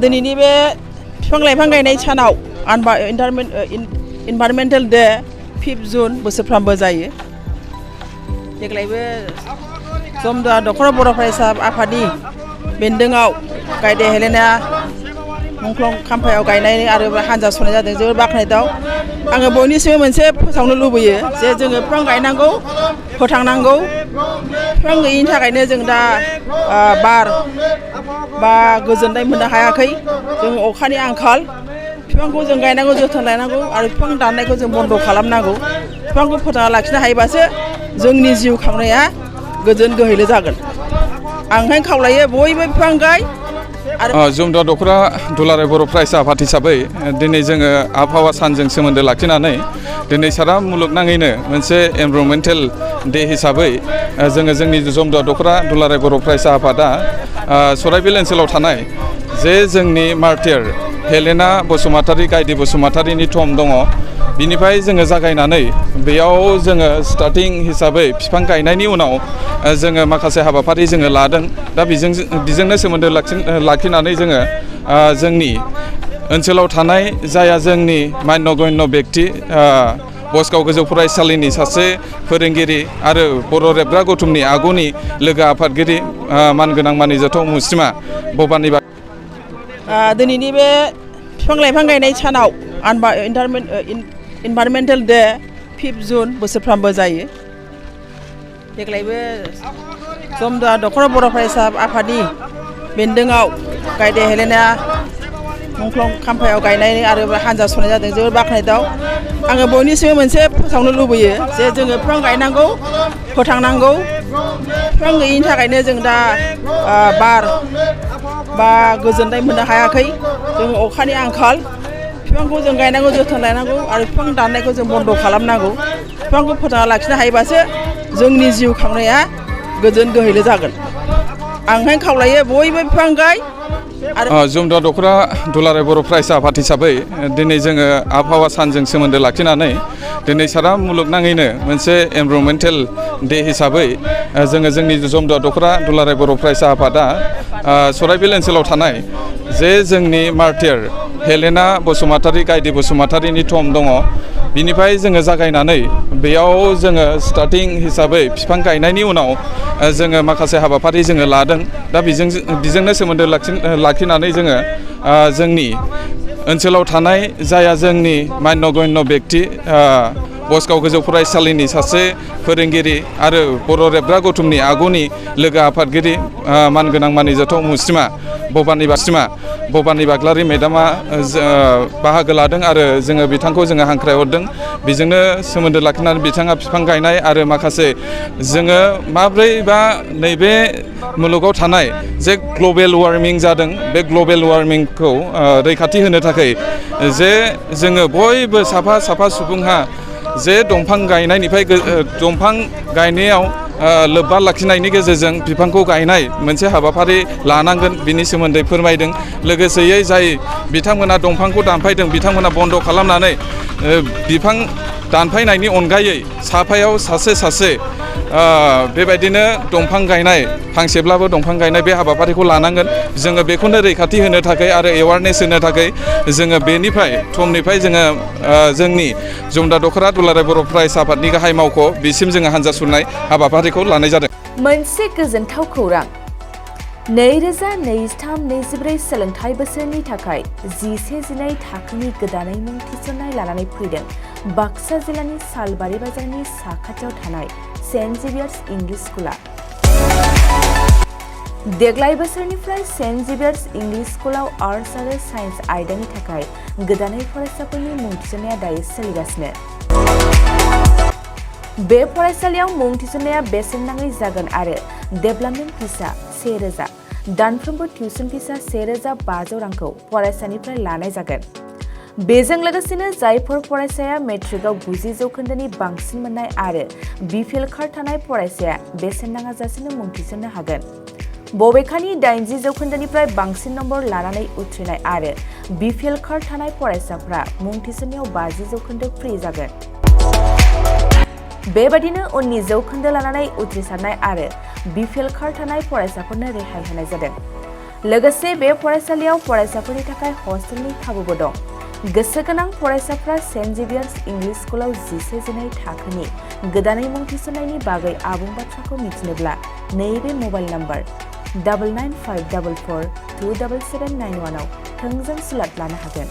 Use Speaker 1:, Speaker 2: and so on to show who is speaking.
Speaker 1: दिनैनि बे बिफां लाइफां गायनाय सानाव इनभाइरमेन्टेल डे 5 जुन बोसोरफ्रामबो जायो। देग्लायबो जमदुवा दख'रा बर' फरायसा आफादनि बेन्दोङाव गायदे हेलेना मुंख्लं खाम्फायाव गायनाय आरो हानजा सुनाय जादों। जोबोर बाख्नायथाव। आङो बयनिसिमबो मोनसे फोसावनो लुबैयो जे जोङो बिफां गायनांगौ, फोथांनांगौ। बिफां गैयिनि थाखायनो जों दा बार बा गोजोननाय मोननो हायाखै। जों अखानि आंखाल। बिफांखौ जों गायनांगौ, जोथोन लानांगौ आरो बिफां दाननायखौ जों बन्द' खालामनांगौ। बिफांखौ फोथांना लाखिनो हायोबासो जोंनि जिउ खांनाया गोजोन गोहैलो जागोन। आं ओंखायनो खावलायो बयबो बिफां गाय।
Speaker 2: जमदुवा दख'रा दुलाराय बर' फरायसा आफाद हिसाबै दिनै जोङो आबहावा सानजों सोमोन्दो लाखिनानै दिनै सारा मुलुगनाङैनो मोनसे एनभाइरनमेन्टेल डे हिसाबै जोङो जोंनि जमदुवा दख'रा दुलाराय बर' फरायसा आफादा सराइबिल ओनसोलाव थानाय जे जोंनि मार्टियार हेलेना बसुमतारी, गायदे बसुमतारीनि थं दङ, बिनिफ्राय जोङो जागायनानै बेयाव जोङो स्टार्टिं हिसाबै बिफां गायनायनि उनाव जोङो माखासे हाबाफारि जोङो लादों। दा बेजोंनो सोमोन्दो लाखिनानै जोङो जोंनि ओनसोलाव थानाय जाया जोंनि मान्यगण्य बेक्ति बसगाव गोजौ फरायसालिनि सासे फोरोंगिरि आरो बर' रेबग्रा गौथुमनि आगुनि लोगो आफादगिरि मानगोनां मानिजाथाव मुस्रिमा बबानि
Speaker 1: दिनैनि बे बिफां लाइफां गायनाय सानाव इनभाइरमेन्टेल डे 5 जुन बोसोरफ्रामबो जायो। देग्लायबो जमदुवा दख'रा बर' फरायसा आफादनि बेन्दोङाव गायदे हेलेना मुंख्लं खाम्फायाव गायनाय आरो हानजा सुनाय जादों। जोबोर बाख्नायथाव। आङो बयनिसिमबो मोनसे फोसावनो लुबैयो जे जोङो बिफां गायनांगौ, फोथांनांगौ। बिफां गैयिनि थाखायनो जों दा बार बा गोजोननाय मोननो हायाखै। जों अखानि आंखाल। बिफांखौ जों गायनांगौ, जोथोन लानांगौ आरो बिफां दाननायखौ जों बन्द' खालामनांगौ। बिफांखौ फोथांना लाखिनो हायोबासो जोंनि जिउ खांनाया गोजोन गोहैलो जागोन। आं ओंखायनो खावलायो बयबो बिफां गाय।
Speaker 2: जमदुवा दख'रा दुलाराय बर' फरायसा आफाद हिसाबै दिनै जोङो आबहावा सानजों सोमोन्दो लाखिनानै दिनै सारा मुलुगनाङैनो मोनसे एनभाइरनमेन्टेल डे हिसाबै जोङो जोंनि जमदुवा दख'रा दुलाराय बर' फरायसा आफादा सराइबिल ओनसोलाव थानाय जे जोंनि मार्टियार हेलेना बसुमतारी, गायदे बसुमतारीनि थं दङ, बिनिफ्राय जोङो जागायनानै बेयाव जोङो स्टार्टिं हिसाबै बिफां गायनायनि उनाव जोङो माखासे हाबाफारि जोङो लादों। दा बेजोंनो सोमोन्दो लाखिनानै जोङो जोंनि ओनसोलाव थानाय जाया जोंनि मान्यगण्य बेक्ति बसगाव गोजौ फरायसालिनि सासे फोरोंगिरि आरो बर' रेबग्रा गौथुमनि आगुनि लोगो आफादगिरि मानगोनां मानिजाथाव मुस्रिमा बबानि बाग्लारि मेडामा बाहागो लादों आरो जोङो बिथांखौ जोङो हांख्रायहरदों। बेजोंनो सोमोन्दो लाखिनानै बिथाङा बिफां गायनाय आरो माखासे जोङो माब्रै बा नैबे मुलुगाव थानाय जे ग्लबेल वार्मिं जादों, बे ग्लबेल वार्मिंखौ रैखाथि होनो थाखाय जे जोङो बयबो साफा सुबुंहा जे दंफां गायनायाव लोब्बा लाखिनायनि गेजेरजों बिफांखौ गायनाय मोनसे हाबाफारि लानांगोन, बिनि सोमोन्दै फोरमायदों। लोगोसेयै जाय बिथांमोना दंफांखौ दानफायदों बिथांमोना बन्द' खालामनानै बिफां दानफायनायनि अनगायै साफायाव सासे बेबायदिनो दंफां गायनाय, फांसेब्लाबो दंफां गायनाय बे हाबाफारिखौ लानांगोन। जोङो बेखौनो रैखाथि होनो थाखाय आरो एवारनेस होनो थाखाय जोङो बेनिफ्राय जोङो जोंनि जमदुवा दख'रा दुलाराय बर' फरायसा आफादनि गाहाय मावख' बिसिम जोङो हानजा सुरनाय हाबाफारिखौ लानाय जादों।
Speaker 3: मोनसे गोजोनथाव खौरां। 2023-24 सोलोंथाइ बोसोरनि थाखाय 11-12 थाखोनि गोदानै मुं थिसननाय लानानै फैदों बाक्सा जिल्लानि सालबारि बाजारनि साखाथियाव थानाय सेन्ट जेभियार्स इंलिश स्कुला। देग्लाय बोसोरनिफ्राय सेन्ट जेभियार्स इंलिश स्कुलाव आर्ट्स आरो साइन्स आयदानि थाखाय गोदानै फरायसाफोरनि मुं थिसननाया दायो सोलिगासिनो। बे फरायसालियाव मुं थिसननाया बेसेन नाङै जागोन आरो डेभेलपमेन्ट फिसा 1000, दानफ्रोमबो टिउसन फिसा 1500 रांखौ फरायसानिफ्राय लानाय जागोन। बेजों लोगोसेनो जायफोर फरायसाया मेट्रिकआव 90 जौखोन्दोनि बांसिन मोननाय आरो बिपिएल कार्ड थानाय फरायसाया बेसेन नाङाजासेनो मुं थिसननो हागोन। बबेखानि 80 जौखोन्दोनिफ्राय बांसिन नम्बर लानानै उथ्रिनाय आरो बिपिएल कार्ड थानाय फरायसाफ्रा मुं थिसननायाव 50 जौखोन्दो फ्रि जागोन। बेबादिनो उननि जौखोन्दो लानानै उथ्रिसारनाय आरो बिपिएल कार्ड थानाय फरायसाफोरनो रेहाय होनाय जादों। लोगोसे बे फरायसालियाव फरायसाफोरनि थाखाय हस्टेलनि खाबुबो दं। गोसो गोनां फरायसाफ्रा सेन्ट जेभियार्स इंलिश स्कुलाव 11 जिनै थाखोनि गोदानै मुं थिसननायनि बागै आबुं बाथ्राखौ मिथिनोब्ला नैबे मबाइल नम्बर 9954427791 आव थोंजों सुलाद लानो हागोन।